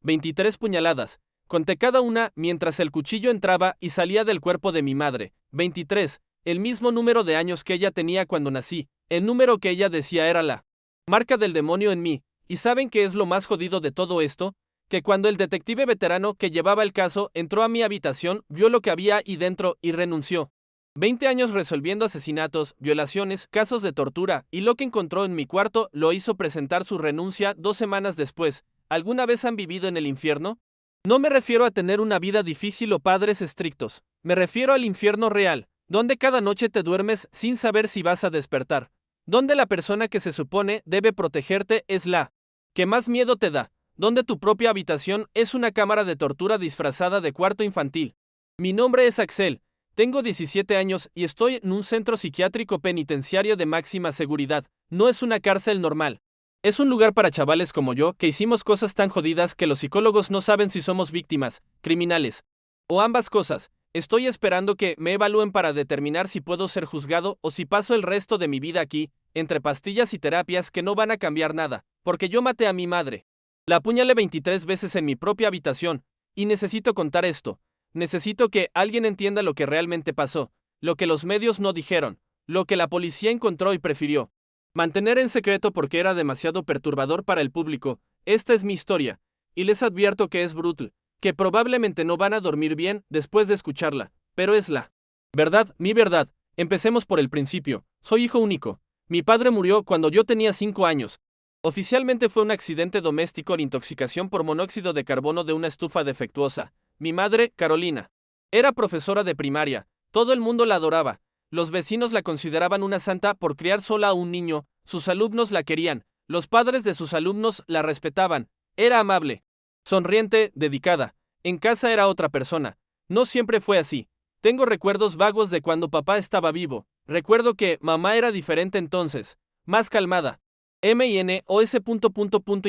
23 puñaladas. Conté cada una mientras el cuchillo entraba y salía del cuerpo de mi madre. 23. El mismo número de años que ella tenía cuando nací. El número que ella decía era la marca del demonio en mí. ¿Y saben qué es lo más jodido de todo esto? Que cuando el detective veterano que llevaba el caso entró a mi habitación, vio lo que había ahí dentro y renunció. 20 años resolviendo asesinatos, violaciones, casos de tortura, y lo que encontró en mi cuarto lo hizo presentar su renuncia 2 semanas después. ¿Alguna vez han vivido en el infierno? No me refiero a tener una vida difícil o padres estrictos. Me refiero al infierno real, donde cada noche te duermes sin saber si vas a despertar. Donde la persona que se supone debe protegerte es la que más miedo te da. Donde tu propia habitación es una cámara de tortura disfrazada de cuarto infantil. Mi nombre es Axel. Tengo 17 años y estoy en un centro psiquiátrico penitenciario de máxima seguridad. No es una cárcel normal. Es un lugar para chavales como yo que hicimos cosas tan jodidas que los psicólogos no saben si somos víctimas, criminales, o ambas cosas. Estoy esperando que me evalúen para determinar si puedo ser juzgado o si paso el resto de mi vida aquí, entre pastillas y terapias que no van a cambiar nada, porque yo maté a mi madre. La apuñalé 23 veces en mi propia habitación, y necesito contar esto. Necesito que alguien entienda lo que realmente pasó, lo que los medios no dijeron, lo que la policía encontró y prefirió mantener en secreto porque era demasiado perturbador para el público. Esta es mi historia, y les advierto que es brutal, que probablemente no van a dormir bien después de escucharla, pero es la verdad, mi verdad. Empecemos por el principio. Soy hijo único. Mi padre murió cuando yo tenía 5 años. Oficialmente fue un accidente doméstico por intoxicación por monóxido de carbono de una estufa defectuosa. Mi madre, Carolina, era profesora de primaria. Todo el mundo la adoraba. Los vecinos la consideraban una santa por criar sola a un niño. Sus alumnos la querían. Los padres de sus alumnos la respetaban. Era amable, sonriente, dedicada. En casa era otra persona. No siempre fue así. Tengo recuerdos vagos de cuando papá estaba vivo. Recuerdo que mamá era diferente entonces, más calmada.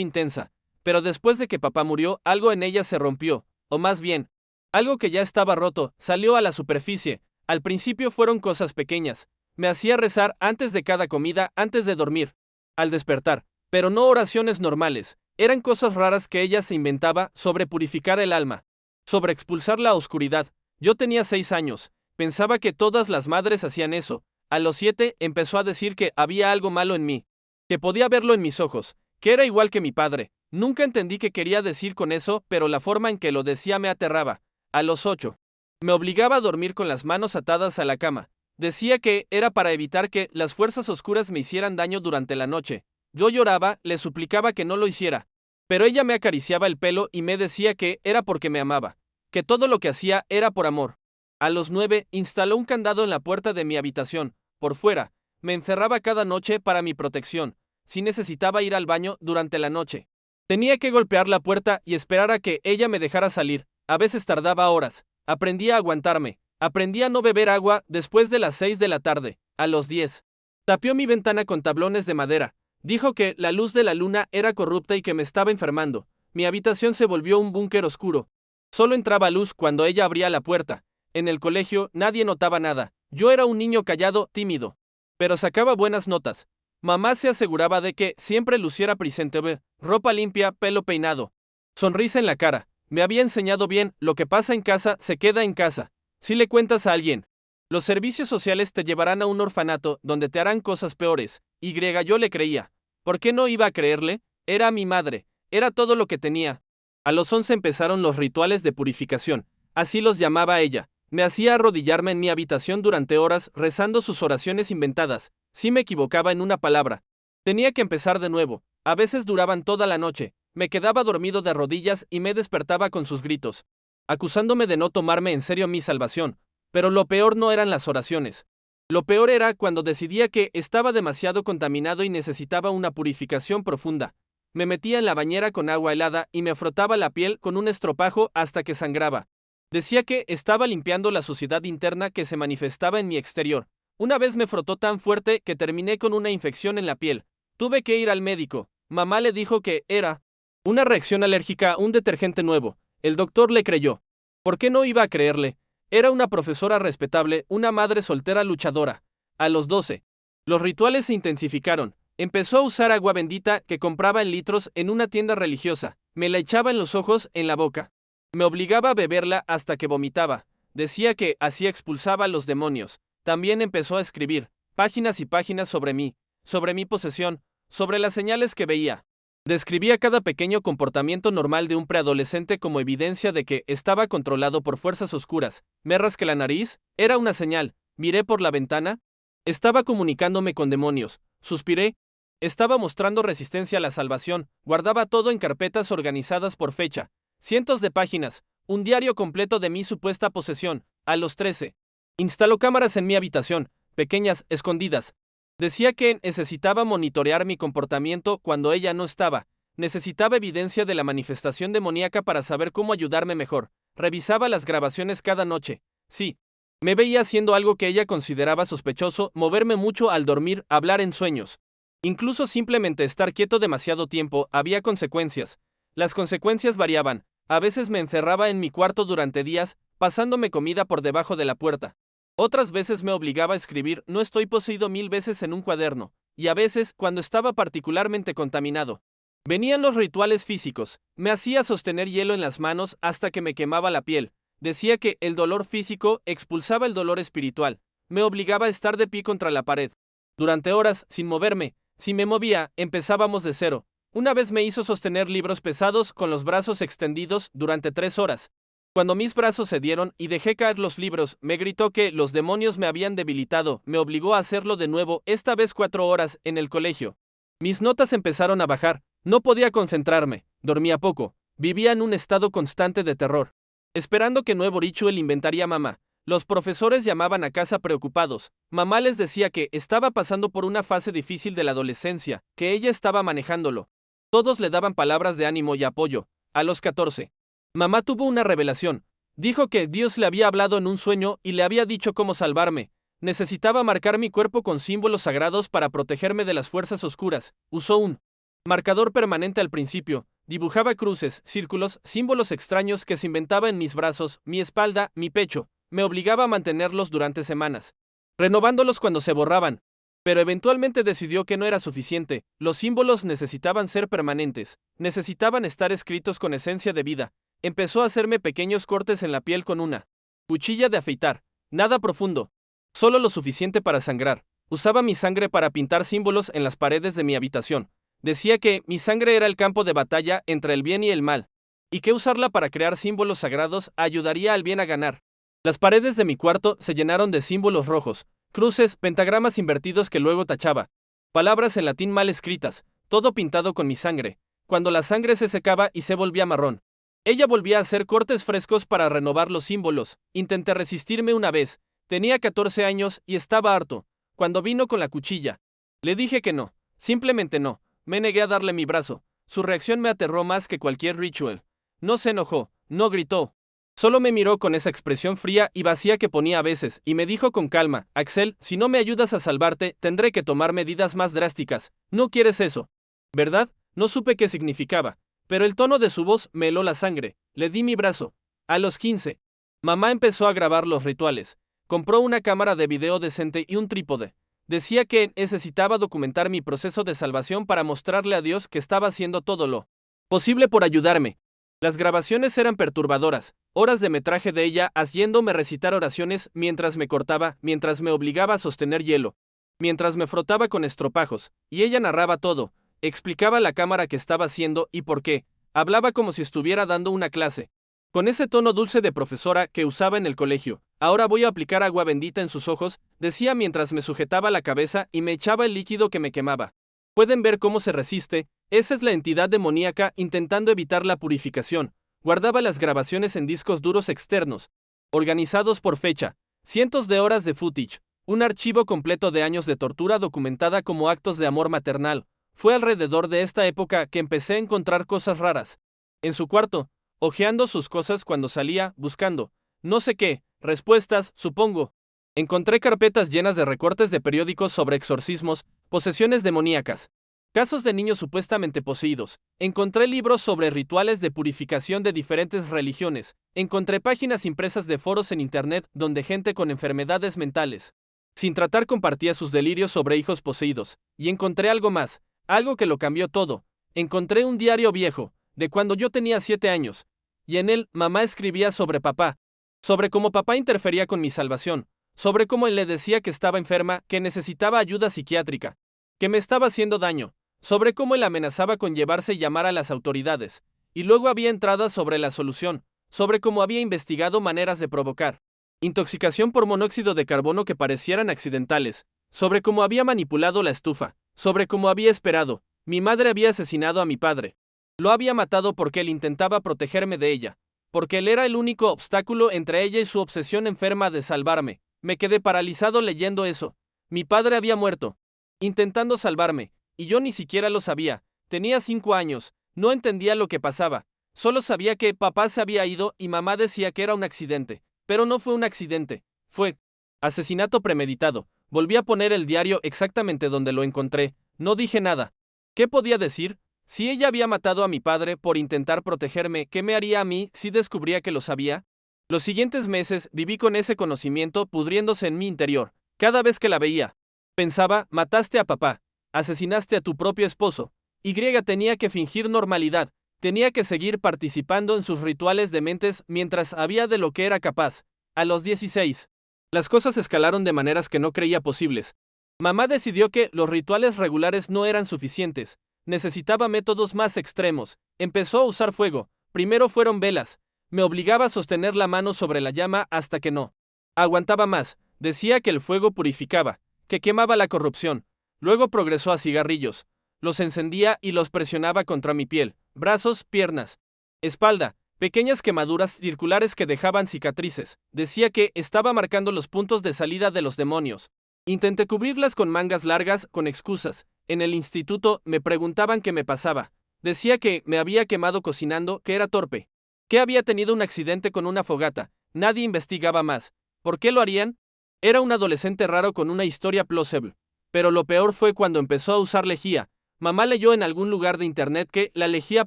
Intensa. Pero después de que papá murió, algo en ella se rompió, o más bien, algo que ya estaba roto, salió a la superficie. Al principio fueron cosas pequeñas. Me hacía rezar antes de cada comida, antes de dormir, al despertar, pero no oraciones normales. Eran cosas raras que ella se inventaba sobre purificar el alma, sobre expulsar la oscuridad. Yo tenía 6 años. Pensaba que todas las madres hacían eso. A los 7 empezó a decir que había algo malo en mí, que podía verlo en mis ojos, que era igual que mi padre. Nunca entendí qué quería decir con eso, pero la forma en que lo decía me aterraba. A los 8. Me obligaba a dormir con las manos atadas a la cama. Decía que era para evitar que las fuerzas oscuras me hicieran daño durante la noche. Yo lloraba, le suplicaba que no lo hiciera. Pero ella me acariciaba el pelo y me decía que era porque me amaba, que todo lo que hacía era por amor. A los 9, instaló un candado en la puerta de mi habitación, por fuera. Me encerraba cada noche para mi protección. Si necesitaba ir al baño durante la noche, tenía que golpear la puerta y esperar a que ella me dejara salir. A veces tardaba horas. Aprendí a aguantarme. Aprendí a no beber agua después de las 6 de la tarde. A los 10. Tapió mi ventana con tablones de madera. Dijo que la luz de la luna era corrupta y que me estaba enfermando. Mi habitación se volvió un búnker oscuro. Solo entraba luz cuando ella abría la puerta. En el colegio nadie notaba nada. Yo era un niño callado, tímido, pero sacaba buenas notas. Mamá se aseguraba de que siempre luciera presentable, ropa limpia, pelo peinado, sonrisa en la cara. Me había enseñado bien, lo que pasa en casa se queda en casa. Si le cuentas a alguien, los servicios sociales te llevarán a un orfanato donde te harán cosas peores. Yo le creía. ¿Por qué no iba a creerle? Era mi madre. Era todo lo que tenía. A los 11 empezaron los rituales de purificación. Así los llamaba ella. Me hacía arrodillarme en mi habitación durante horas rezando sus oraciones inventadas. Si me equivocaba en una palabra, tenía que empezar de nuevo. A veces duraban toda la noche. Me quedaba dormido de rodillas y me despertaba con sus gritos, acusándome de no tomarme en serio mi salvación. Pero lo peor no eran las oraciones. Lo peor era cuando decidía que estaba demasiado contaminado y necesitaba una purificación profunda. Me metía en la bañera con agua helada y me frotaba la piel con un estropajo hasta que sangraba. Decía que estaba limpiando la suciedad interna que se manifestaba en mi exterior. Una vez me frotó tan fuerte que terminé con una infección en la piel. Tuve que ir al médico. Mamá le dijo que era una reacción alérgica a un detergente nuevo. El doctor le creyó. ¿Por qué no iba a creerle? Era una profesora respetable, una madre soltera luchadora. A los 12. Los rituales se intensificaron. Empezó a usar agua bendita que compraba en litros en una tienda religiosa. Me la echaba en los ojos, en la boca. Me obligaba a beberla hasta que vomitaba. Decía que así expulsaba a los demonios. También empezó a escribir páginas y páginas sobre mí, sobre mi posesión, sobre las señales que veía. Describía cada pequeño comportamiento normal de un preadolescente como evidencia de que estaba controlado por fuerzas oscuras. Me rasqué la nariz, era una señal. Miré por la ventana. Estaba comunicándome con demonios. Suspiré. Estaba mostrando resistencia a la salvación. Guardaba todo en carpetas organizadas por fecha. Cientos de páginas. Un diario completo de mi supuesta posesión. A los 13. Instaló cámaras en mi habitación, pequeñas, escondidas. Decía que necesitaba monitorear mi comportamiento cuando ella no estaba. Necesitaba evidencia de la manifestación demoníaca para saber cómo ayudarme mejor. Revisaba las grabaciones cada noche. Sí. Me veía haciendo algo que ella consideraba sospechoso, moverme mucho al dormir, hablar en sueños. Incluso simplemente estar quieto demasiado tiempo había consecuencias. Las consecuencias variaban. A veces me encerraba en mi cuarto durante días, pasándome comida por debajo de la puerta. Otras veces me obligaba a escribir "no estoy poseído" 1000 veces en un cuaderno, y a veces, cuando estaba particularmente contaminado. Venían los rituales físicos. Me hacía sostener hielo en las manos hasta que me quemaba la piel. Decía que el dolor físico expulsaba el dolor espiritual. Me obligaba a estar de pie contra la pared. Durante horas, sin moverme. Si me movía, empezábamos de cero. Una vez me hizo sostener libros pesados con los brazos extendidos durante 3 horas. Cuando mis brazos cedieron y dejé caer los libros, me gritó que los demonios me habían debilitado. Me obligó a hacerlo de nuevo, esta vez 4 horas, en el colegio. Mis notas empezaron a bajar. No podía concentrarme. Dormía poco. Vivía en un estado constante de terror. Esperando que nuevo ritual inventaría mamá. Los profesores llamaban a casa preocupados. Mamá les decía que estaba pasando por una fase difícil de la adolescencia, que ella estaba manejándolo. Todos le daban palabras de ánimo y apoyo. A los 14. Mamá tuvo una revelación. Dijo que Dios le había hablado en un sueño y le había dicho cómo salvarme. Necesitaba marcar mi cuerpo con símbolos sagrados para protegerme de las fuerzas oscuras. Usó un marcador permanente al principio. Dibujaba cruces, círculos, símbolos extraños que se inventaba en mis brazos, mi espalda, mi pecho. Me obligaba a mantenerlos durante semanas, renovándolos cuando se borraban. Pero eventualmente decidió que no era suficiente. Los símbolos necesitaban ser permanentes. Necesitaban estar escritos con esencia de vida. Empezó a hacerme pequeños cortes en la piel con una cuchilla de afeitar. Nada profundo. Solo lo suficiente para sangrar. Usaba mi sangre para pintar símbolos en las paredes de mi habitación. Decía que mi sangre era el campo de batalla entre el bien y el mal, y que usarla para crear símbolos sagrados ayudaría al bien a ganar. Las paredes de mi cuarto se llenaron de símbolos rojos, cruces, pentagramas invertidos que luego tachaba, palabras en latín mal escritas, todo pintado con mi sangre. Cuando la sangre se secaba y se volvía marrón, ella volvía a hacer cortes frescos para renovar los símbolos. Intenté resistirme una vez. Tenía 14 años y estaba harto. Cuando vino con la cuchilla, le dije que no, simplemente no. Me negué a darle mi brazo. Su reacción me aterró más que cualquier ritual. No se enojó, no gritó. Solo me miró con esa expresión fría y vacía que ponía a veces, y me dijo con calma: Axel, si no me ayudas a salvarte, tendré que tomar medidas más drásticas. No quieres eso, ¿verdad? No supe qué significaba, pero el tono de su voz me heló la sangre. Le di mi brazo. A los 15. Mamá empezó a grabar los rituales. Compró una cámara de video decente y un trípode. Decía que necesitaba documentar mi proceso de salvación para mostrarle a Dios que estaba haciendo todo lo posible por ayudarme. Las grabaciones eran perturbadoras. Horas de metraje de ella haciéndome recitar oraciones mientras me cortaba, mientras me obligaba a sostener hielo, mientras me frotaba con estropajos, y ella narraba todo, explicaba a la cámara qué estaba haciendo y por qué, hablaba como si estuviera dando una clase, con ese tono dulce de profesora que usaba en el colegio. Ahora voy a aplicar agua bendita en sus ojos, decía mientras me sujetaba la cabeza y me echaba el líquido que me quemaba. Pueden ver cómo se resiste. Esa es la entidad demoníaca intentando evitar la purificación. Guardaba las grabaciones en discos duros externos, organizados por fecha, cientos de horas de footage, un archivo completo de años de tortura documentada como actos de amor maternal. Fue alrededor de esta época que empecé a encontrar cosas raras. En su cuarto, hojeando sus cosas cuando salía, buscando, no sé qué, respuestas, supongo. Encontré carpetas llenas de recortes de periódicos sobre exorcismos, posesiones demoníacas, casos de niños supuestamente poseídos. Encontré libros sobre rituales de purificación de diferentes religiones. Encontré páginas impresas de foros en internet donde gente con enfermedades mentales, sin tratar, compartía sus delirios sobre hijos poseídos. Y encontré algo más, algo que lo cambió todo. Encontré un diario viejo, de cuando yo tenía 7 años, y en él mamá escribía sobre papá, sobre cómo papá interfería con mi salvación, sobre cómo él le decía que estaba enferma, que necesitaba ayuda psiquiátrica, que me estaba haciendo daño, sobre cómo él amenazaba con llevarse y llamar a las autoridades, y luego había entradas sobre la solución, sobre cómo había investigado maneras de provocar intoxicación por monóxido de carbono que parecieran accidentales, sobre cómo había manipulado la estufa, sobre cómo había esperado. Mi madre había asesinado a mi padre. Lo había matado porque él intentaba protegerme de ella, porque él era el único obstáculo entre ella y su obsesión enferma de salvarme. Me quedé paralizado leyendo eso. Mi padre había muerto, intentando salvarme, y yo ni siquiera lo sabía. Tenía 5 años, no entendía lo que pasaba. Solo sabía que papá se había ido y mamá decía que era un accidente. Pero no fue un accidente, fue asesinato premeditado. Volví a poner el diario exactamente donde lo encontré. No dije nada. ¿Qué podía decir? Si ella había matado a mi padre por intentar protegerme, ¿qué me haría a mí si descubría que lo sabía? Los siguientes meses viví con ese conocimiento pudriéndose en mi interior. Cada vez que la veía, pensaba, mataste a papá, asesinaste a tu propio esposo. Y tenía que fingir normalidad. Tenía que seguir participando en sus rituales dementes mientras había de lo que era capaz. A los 16, las cosas escalaron de maneras que no creía posibles. Mamá decidió que los rituales regulares no eran suficientes. Necesitaba métodos más extremos. Empezó a usar fuego. Primero fueron velas. Me obligaba a sostener la mano sobre la llama hasta que no aguantaba más. Decía que el fuego purificaba, que quemaba la corrupción. Luego progresó a cigarrillos. Los encendía y los presionaba contra mi piel, brazos, piernas, espalda, pequeñas quemaduras circulares que dejaban cicatrices. Decía que estaba marcando los puntos de salida de los demonios. Intenté cubrirlas con mangas largas, con excusas. En el instituto me preguntaban qué me pasaba. Decía que me había quemado cocinando, que era torpe, que había tenido un accidente con una fogata. Nadie investigaba más. ¿Por qué lo harían? Era un adolescente raro con una historia plausible. Pero lo peor fue cuando empezó a usar lejía. Mamá leyó en algún lugar de internet que la lejía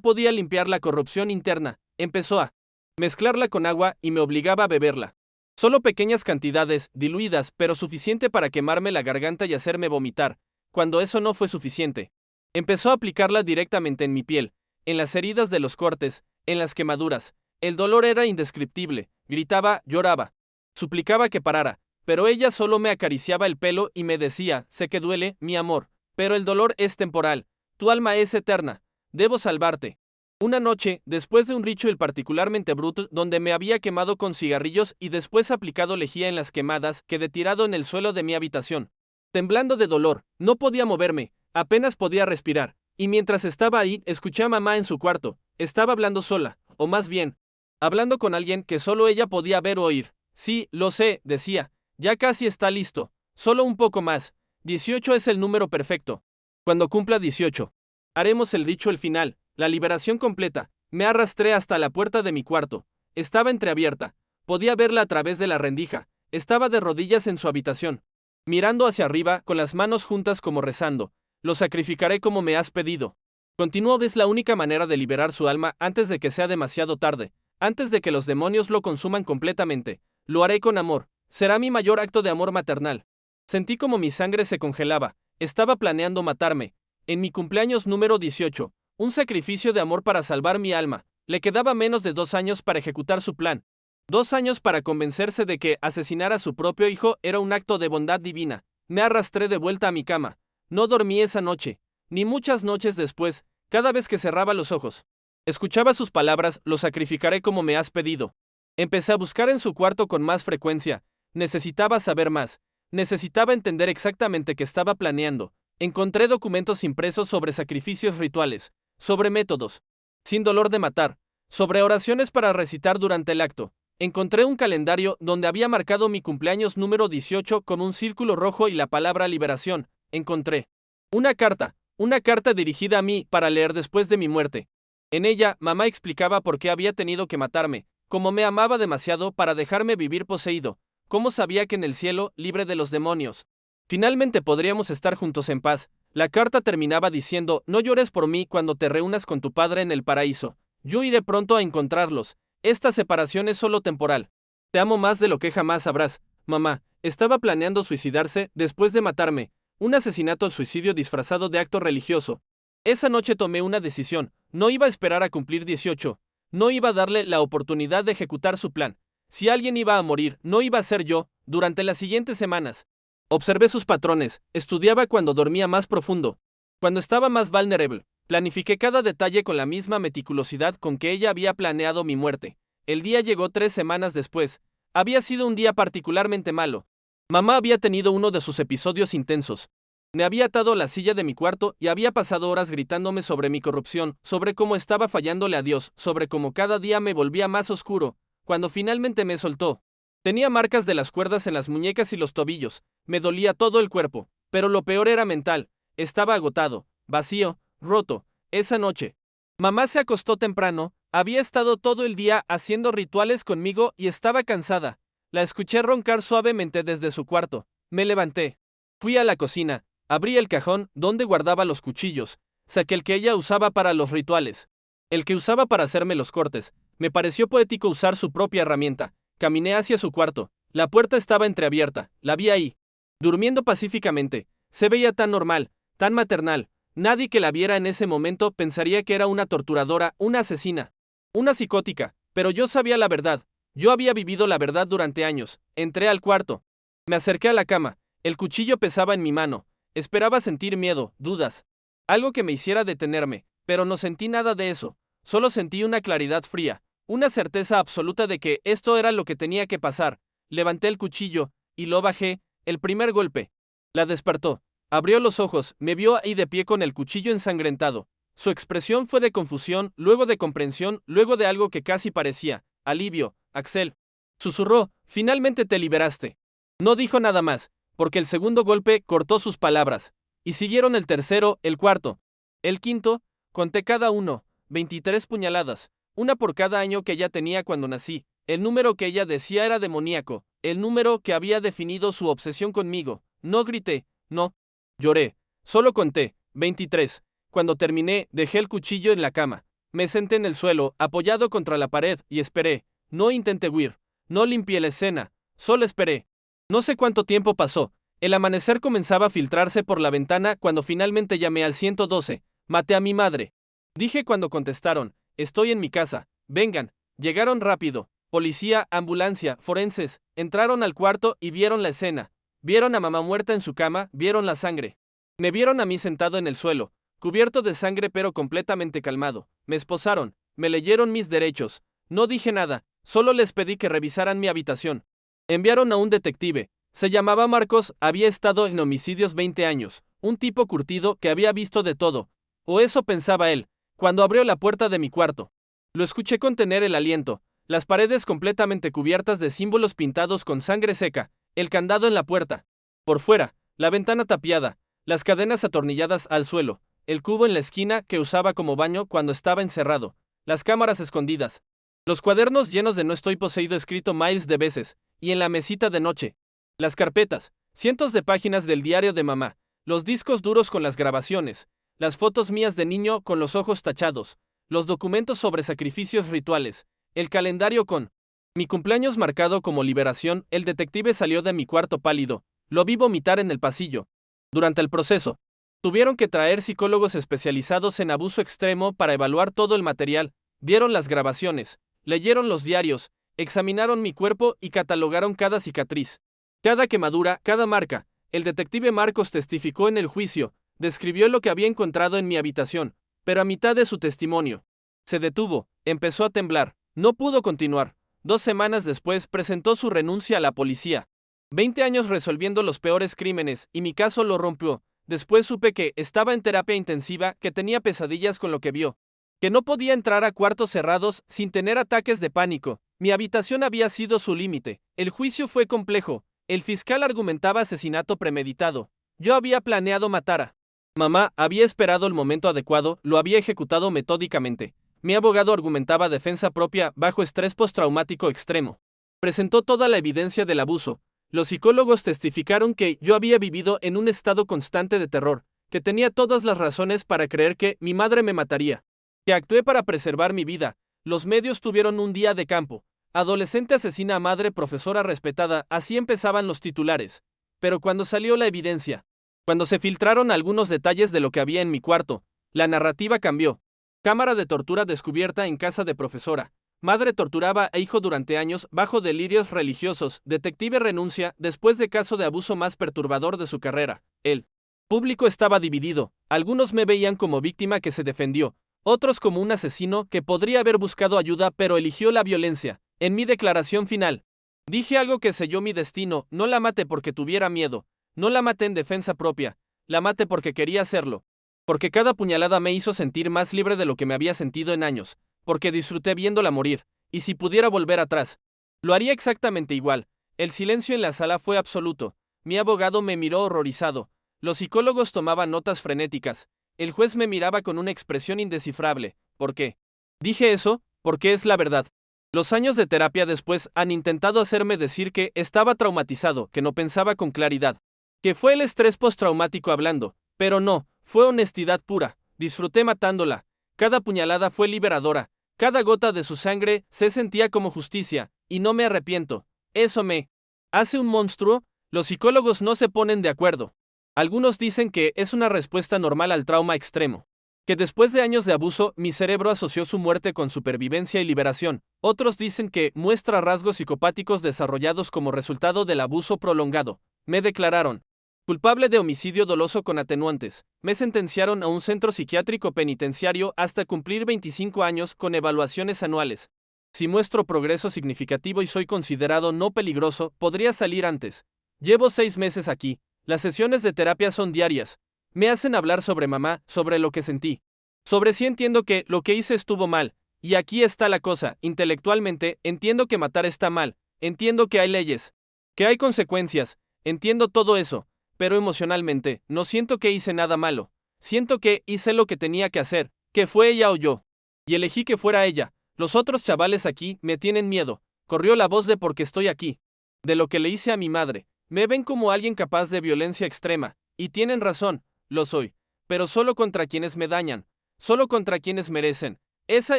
podía limpiar la corrupción interna. Empezó a mezclarla con agua y me obligaba a beberla. Solo pequeñas cantidades, diluidas, pero suficiente para quemarme la garganta y hacerme vomitar. Cuando eso no fue suficiente, empezó a aplicarla directamente en mi piel, en las heridas de los cortes, en las quemaduras. El dolor era indescriptible. Gritaba, lloraba, suplicaba que parara, pero ella solo me acariciaba el pelo y me decía, sé que duele, mi amor, pero el dolor es temporal, tu alma es eterna, debo salvarte. Una noche, después de un ritual particularmente bruto donde me había quemado con cigarrillos y después aplicado lejía en las quemadas, quedé tirado en el suelo de mi habitación. Temblando de dolor, no podía moverme, apenas podía respirar, y mientras estaba ahí, escuché a mamá en su cuarto. Estaba hablando sola, o más bien, hablando con alguien que solo ella podía ver o oír. Sí, lo sé, decía, ya casi está listo, solo un poco más. 18 es el número perfecto. Cuando cumpla 18, haremos el ritual final, la liberación completa. Me arrastré hasta la puerta de mi cuarto. Estaba entreabierta. Podía verla a través de la rendija. Estaba de rodillas en su habitación, mirando hacia arriba, con las manos juntas como rezando. Lo sacrificaré como me has pedido. Continuó, es la única manera de liberar su alma antes de que sea demasiado tarde, antes de que los demonios lo consuman completamente. Lo haré con amor. Será mi mayor acto de amor maternal. Sentí como mi sangre se congelaba. Estaba planeando matarme. En mi cumpleaños número 18, un sacrificio de amor para salvar mi alma. Le quedaba menos de 2 años para ejecutar su plan. 2 años para convencerse de que asesinar a su propio hijo era un acto de bondad divina. Me arrastré de vuelta a mi cama. No dormí esa noche, ni muchas noches después. Cada vez que cerraba los ojos, escuchaba sus palabras, lo sacrificaré como me has pedido. Empecé a buscar en su cuarto con más frecuencia. Necesitaba saber más. Necesitaba entender exactamente qué estaba planeando. Encontré documentos impresos sobre sacrificios rituales, sobre métodos, sin dolor de matar, sobre oraciones para recitar durante el acto. Encontré un calendario donde había marcado mi cumpleaños número 18 con un círculo rojo y la palabra liberación. Encontré una carta dirigida a mí para leer después de mi muerte. En ella, mamá explicaba por qué había tenido que matarme, cómo me amaba demasiado para dejarme vivir poseído, cómo sabía que en el cielo, libre de los demonios, finalmente podríamos estar juntos en paz. La carta terminaba diciendo, no llores por mí cuando te reúnas con tu padre en el paraíso. Yo iré pronto a encontrarlos. Esta separación es solo temporal. Te amo más de lo que jamás sabrás. Mamá estaba planeando suicidarse después de matarme. Un asesinato al suicidio disfrazado de acto religioso. Esa noche tomé una decisión, no iba a esperar a cumplir 18, no iba a darle la oportunidad de ejecutar su plan. Si alguien iba a morir, no iba a ser yo. Durante las siguientes semanas, observé sus patrones, estudiaba cuando dormía más profundo, cuando estaba más vulnerable, planifiqué cada detalle con la misma meticulosidad con que ella había planeado mi muerte. El día llegó 3 semanas después. Había sido un día particularmente malo. Mamá había tenido uno de sus episodios intensos. Me había atado a la silla de mi cuarto y había pasado horas gritándome sobre mi corrupción, sobre cómo estaba fallándole a Dios, sobre cómo cada día me volvía más oscuro. Cuando finalmente me soltó, tenía marcas de las cuerdas en las muñecas y los tobillos, me dolía todo el cuerpo, pero lo peor era mental. Estaba agotado, vacío, roto. Esa noche, mamá se acostó temprano, había estado todo el día haciendo rituales conmigo y estaba cansada. La escuché roncar suavemente desde su cuarto. Me levanté. Fui a la cocina, abrí el cajón donde guardaba los cuchillos, saqué el que ella usaba para los rituales, el que usaba para hacerme los cortes. Me pareció poético usar su propia herramienta. Caminé hacia su cuarto. La puerta estaba entreabierta. La vi ahí, durmiendo pacíficamente. Se veía tan normal, tan maternal. Nadie que la viera en ese momento pensaría que era una torturadora, una asesina, una psicótica. Pero yo sabía la verdad. Yo había vivido la verdad durante años. Entré al cuarto. Me acerqué a la cama. El cuchillo pesaba en mi mano. Esperaba sentir miedo, dudas, algo que me hiciera detenerme, pero no sentí nada de eso. Solo sentí una claridad fría, una certeza absoluta de que esto era lo que tenía que pasar. Levanté el cuchillo y lo bajé. El primer golpe la despertó. Abrió los ojos, me vio ahí de pie con el cuchillo ensangrentado. Su expresión fue de confusión, luego de comprensión, luego de algo que casi parecía alivio. Axel, susurró, finalmente te liberaste. No dijo nada más, porque el segundo golpe cortó sus palabras. Y siguieron el tercero, el cuarto, el quinto. Conté cada uno, 23 puñaladas, una por cada año que ella tenía cuando nací. El número que ella decía era demoníaco, el número que había definido su obsesión conmigo. No grité, no lloré, solo conté, 23. Cuando terminé, dejé el cuchillo en la cama. Me senté en el suelo, apoyado contra la pared, y esperé. No intenté huir, no limpié la escena, solo esperé. No sé cuánto tiempo pasó. El amanecer comenzaba a filtrarse por la ventana cuando finalmente llamé al 112. Maté a mi madre. Dije cuando contestaron, estoy en mi casa, vengan. Llegaron rápido. Policía, ambulancia, forenses, entraron al cuarto y vieron la escena. Vieron a mamá muerta en su cama, vieron la sangre. Me vieron a mí sentado en el suelo, cubierto de sangre pero completamente calmado. Me esposaron, me leyeron mis derechos. No dije nada, solo les pedí que revisaran mi habitación. Enviaron a un detective. Se llamaba Marcos, había estado en homicidios 20 años, un tipo curtido que había visto de todo. O eso pensaba él, cuando abrió la puerta de mi cuarto. Lo escuché contener el aliento, las paredes completamente cubiertas de símbolos pintados con sangre seca, el candado en la puerta. Por fuera, la ventana tapiada, las cadenas atornilladas al suelo, el cubo en la esquina que usaba como baño cuando estaba encerrado, las cámaras escondidas, los cuadernos llenos de no estoy poseído escrito miles de veces, y en la mesita de noche, las carpetas, cientos de páginas del diario de mamá, los discos duros con las grabaciones, las fotos mías de niño con los ojos tachados, los documentos sobre sacrificios rituales, el calendario con mi cumpleaños marcado como liberación. El detective salió de mi cuarto pálido, lo vi vomitar en el pasillo. Durante el proceso, tuvieron que traer psicólogos especializados en abuso extremo para evaluar todo el material, vieron las grabaciones, leyeron los diarios, examinaron mi cuerpo y catalogaron cada cicatriz, cada quemadura, cada marca. El detective Marcos testificó en el juicio, describió lo que había encontrado en mi habitación, pero a mitad de su testimonio, se detuvo, empezó a temblar, no pudo continuar. 2 semanas después presentó su renuncia a la policía. 20 años resolviendo los peores crímenes y mi caso lo rompió. Después supe que estaba en terapia intensiva, que tenía pesadillas con lo que vio, que no podía entrar a cuartos cerrados sin tener ataques de pánico. Mi habitación había sido su límite. El juicio fue complejo. El fiscal argumentaba asesinato premeditado. Yo había planeado matar a mamá, había esperado el momento adecuado, lo había ejecutado metódicamente. Mi abogado argumentaba defensa propia bajo estrés postraumático extremo. Presentó toda la evidencia del abuso. Los psicólogos testificaron que yo había vivido en un estado constante de terror, que tenía todas las razones para creer que mi madre me mataría, que actué para preservar mi vida. Los medios tuvieron un día de campo. Adolescente asesina a madre profesora respetada, así empezaban los titulares. Pero cuando salió la evidencia, cuando se filtraron algunos detalles de lo que había en mi cuarto, La narrativa cambió. Cámara de tortura descubierta en casa de profesora. Madre torturaba a hijo durante años bajo delirios religiosos. Detective renuncia después de caso de abuso más perturbador de su carrera. El público estaba dividido. Algunos me veían como víctima que se defendió, otros como un asesino que podría haber buscado ayuda pero eligió la violencia. En mi declaración final, dije algo que selló mi destino: no la maté porque tuviera miedo, no la maté en defensa propia, la maté porque quería hacerlo. Porque cada puñalada me hizo sentir más libre de lo que me había sentido en años, porque disfruté viéndola morir, y si pudiera volver atrás, lo haría exactamente igual. El silencio en la sala fue absoluto. Mi abogado me miró horrorizado. Los psicólogos tomaban notas frenéticas. El juez me miraba con una expresión indescifrable. ¿Por qué? Dije eso, porque es la verdad. Los años de terapia después han intentado hacerme decir que estaba traumatizado, que no pensaba con claridad, que fue el estrés postraumático hablando, pero no, fue honestidad pura. Disfruté matándola. Cada puñalada fue liberadora. Cada gota de su sangre se sentía como justicia, y no me arrepiento. Eso me hace un monstruo. Los psicólogos no se ponen de acuerdo. Algunos dicen que es una respuesta normal al trauma extremo, que después de años de abuso mi cerebro asoció su muerte con supervivencia y liberación. Otros dicen que muestra rasgos psicopáticos desarrollados como resultado del abuso prolongado. Me declararon culpable de homicidio doloso con atenuantes. Me sentenciaron a un centro psiquiátrico penitenciario hasta cumplir 25 años con evaluaciones anuales. Si muestro progreso significativo y soy considerado no peligroso, podría salir antes. Llevo 6 meses aquí. Las sesiones de terapia son diarias. Me hacen hablar sobre mamá, sobre lo que sentí. Sobre si entiendo que lo que hice estuvo mal. Y aquí está la cosa: intelectualmente entiendo que matar está mal. Entiendo que hay leyes, que hay consecuencias. Entiendo todo eso. Pero emocionalmente, no siento que hice nada malo. Siento que hice lo que tenía que hacer, que fue ella o yo. Y elegí que fuera ella. Los otros chavales aquí me tienen miedo. Corrió la voz de porque estoy aquí. De lo que le hice a mi madre. Me ven como alguien capaz de violencia extrema. Y tienen razón, lo soy. Pero solo contra quienes me dañan. Solo contra quienes merecen. Esa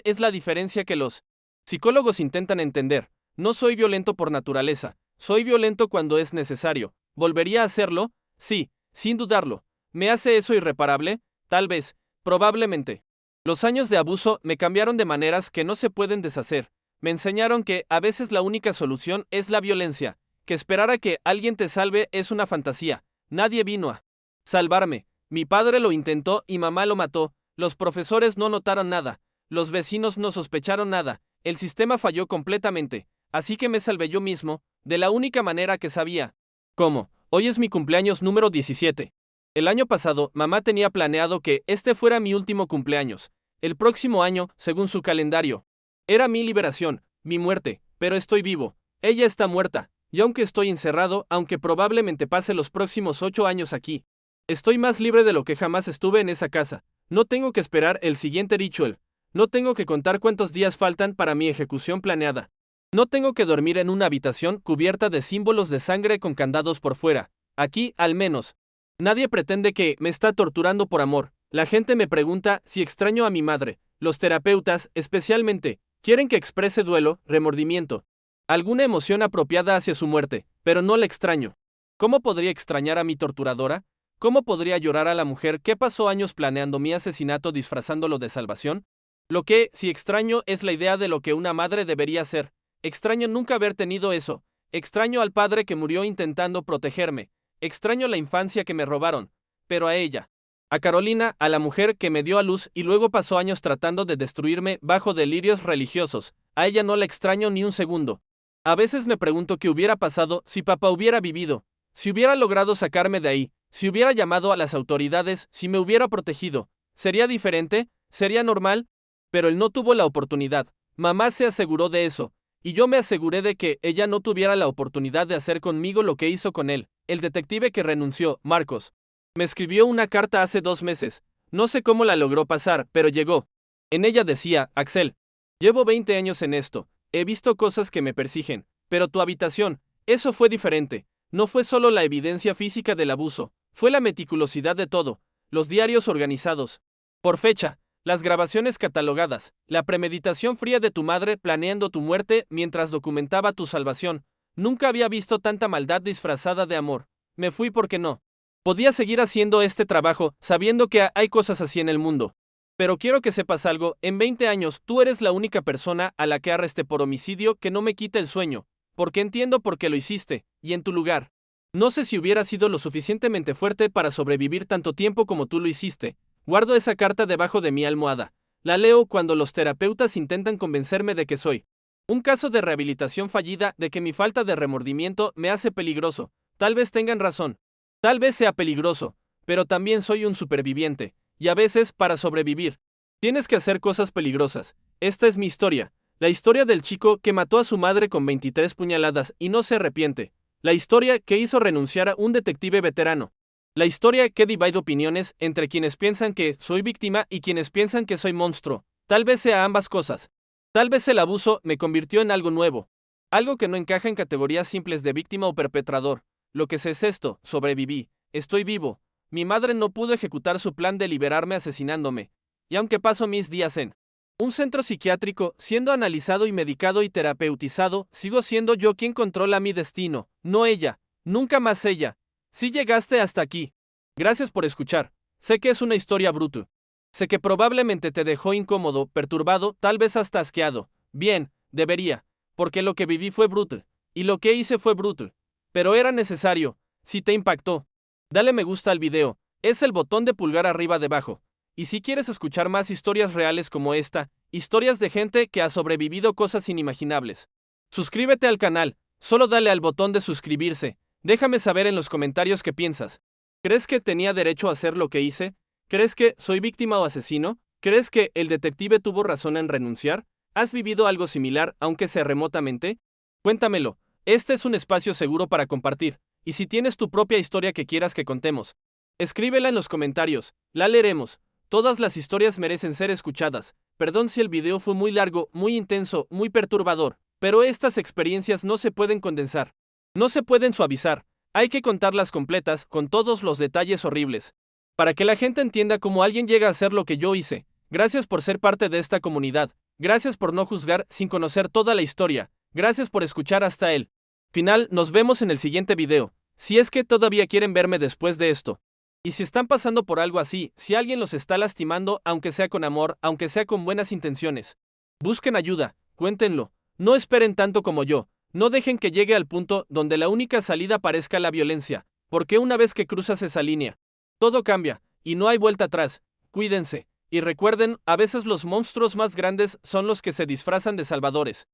es la diferencia que los psicólogos intentan entender. No soy violento por naturaleza. Soy violento cuando es necesario. ¿Volvería a hacerlo? Sí, sin dudarlo. ¿Me hace eso irreparable? Tal vez, probablemente. Los años de abuso me cambiaron de maneras que no se pueden deshacer. Me enseñaron que a veces la única solución es la violencia, que esperar a que alguien te salve es una fantasía. Nadie vino a salvarme. Mi padre lo intentó y mamá lo mató. Los profesores no notaron nada. Los vecinos no sospecharon nada. El sistema falló completamente. Así que me salvé yo mismo, de la única manera que sabía. ¿Cómo? Hoy es mi cumpleaños número 17. El año pasado, mamá tenía planeado que este fuera mi último cumpleaños. El próximo año, según su calendario, era mi liberación, mi muerte, pero estoy vivo. Ella está muerta, y aunque estoy encerrado, aunque probablemente pase los próximos 8 años aquí, estoy más libre de lo que jamás estuve en esa casa. No tengo que esperar el siguiente ritual. No tengo que contar cuántos días faltan para mi ejecución planeada. No tengo que dormir en una habitación cubierta de símbolos de sangre con candados por fuera. Aquí, al menos, nadie pretende que me está torturando por amor. La gente me pregunta si extraño a mi madre. Los terapeutas, especialmente, quieren que exprese duelo, remordimiento, alguna emoción apropiada hacia su muerte, pero no la extraño. ¿Cómo podría extrañar a mi torturadora? ¿Cómo podría llorar a la mujer que pasó años planeando mi asesinato disfrazándolo de salvación? Lo que, si extraño, es la idea de lo que una madre debería ser. Extraño nunca haber tenido eso. Extraño al padre que murió intentando protegerme. Extraño la infancia que me robaron. Pero a ella, a Carolina, a la mujer que me dio a luz y luego pasó años tratando de destruirme bajo delirios religiosos, a ella no la extraño ni un segundo. A veces me pregunto qué hubiera pasado si papá hubiera vivido, si hubiera logrado sacarme de ahí, si hubiera llamado a las autoridades, si me hubiera protegido. ¿Sería diferente? ¿Sería normal? Pero él no tuvo la oportunidad. Mamá se aseguró de eso. Y yo me aseguré de que ella no tuviera la oportunidad de hacer conmigo lo que hizo con él. El detective que renunció, Marcos, me escribió una carta hace 2 meses. No sé cómo la logró pasar, pero llegó. En ella decía: Axel, llevo 20 años en esto. He visto cosas que me persiguen. Pero tu habitación, eso fue diferente. No fue solo la evidencia física del abuso. Fue la meticulosidad de todo. Los diarios organizados por fecha. Las grabaciones catalogadas, la premeditación fría de tu madre planeando tu muerte mientras documentaba tu salvación. Nunca había visto tanta maldad disfrazada de amor. Me fui porque no podía seguir haciendo este trabajo, sabiendo que hay cosas así en el mundo. Pero quiero que sepas algo, en 20 años tú eres la única persona a la que arresté por homicidio que no me quita el sueño, porque entiendo por qué lo hiciste, y en tu lugar. No sé si hubiera sido lo suficientemente fuerte para sobrevivir tanto tiempo como tú lo hiciste. Guardo esa carta debajo de mi almohada. La leo cuando los terapeutas intentan convencerme de que soy un caso de rehabilitación fallida, de que mi falta de remordimiento me hace peligroso. Tal vez tengan razón. Tal vez sea peligroso, pero también soy un superviviente. Y a veces, para sobrevivir, tienes que hacer cosas peligrosas. Esta es mi historia. La historia del chico que mató a su madre con 23 puñaladas y no se arrepiente. La historia que hizo renunciar a un detective veterano. La historia que divide opiniones entre quienes piensan que soy víctima y quienes piensan que soy monstruo. Tal vez sea ambas cosas. Tal vez el abuso me convirtió en algo nuevo. Algo que no encaja en categorías simples de víctima o perpetrador. Lo que sé es esto: sobreviví. Estoy vivo. Mi madre no pudo ejecutar su plan de liberarme asesinándome. Y aunque paso mis días en un centro psiquiátrico, siendo analizado y medicado y terapeutizado, sigo siendo yo quien controla mi destino, no ella. Nunca más ella. Si llegaste hasta aquí, gracias por escuchar. Sé que es una historia brutal. Sé que probablemente te dejó incómodo, perturbado, tal vez hasta asqueado. Bien, debería, porque lo que viví fue brutal. Y lo que hice fue brutal. Pero era necesario. Si te impactó, dale me gusta al video. Es el botón de pulgar arriba debajo. Y si quieres escuchar más historias reales como esta, historias de gente que ha sobrevivido cosas inimaginables, suscríbete al canal. Solo dale al botón de suscribirse. Déjame saber en los comentarios qué piensas. ¿Crees que tenía derecho a hacer lo que hice? ¿Crees que soy víctima o asesino? ¿Crees que el detective tuvo razón en renunciar? ¿Has vivido algo similar, aunque sea remotamente? Cuéntamelo. Este es un espacio seguro para compartir. Y si tienes tu propia historia que quieras que contemos, escríbela en los comentarios. La leeremos. Todas las historias merecen ser escuchadas. Perdón si el video fue muy largo, muy intenso, muy perturbador, pero estas experiencias no se pueden condensar. No se pueden suavizar. Hay que contarlas completas, con todos los detalles horribles, para que la gente entienda cómo alguien llega a hacer lo que yo hice. Gracias por ser parte de esta comunidad. Gracias por no juzgar sin conocer toda la historia. Gracias por escuchar hasta el final. Nos vemos en el siguiente video. Si es que todavía quieren verme después de esto. Y si están pasando por algo así, si alguien los está lastimando, aunque sea con amor, aunque sea con buenas intenciones, busquen ayuda, cuéntenlo. No esperen tanto como yo. No dejen que llegue al punto donde la única salida parezca la violencia, porque una vez que cruzas esa línea, todo cambia, y no hay vuelta atrás. Cuídense. Y recuerden, a veces los monstruos más grandes son los que se disfrazan de salvadores.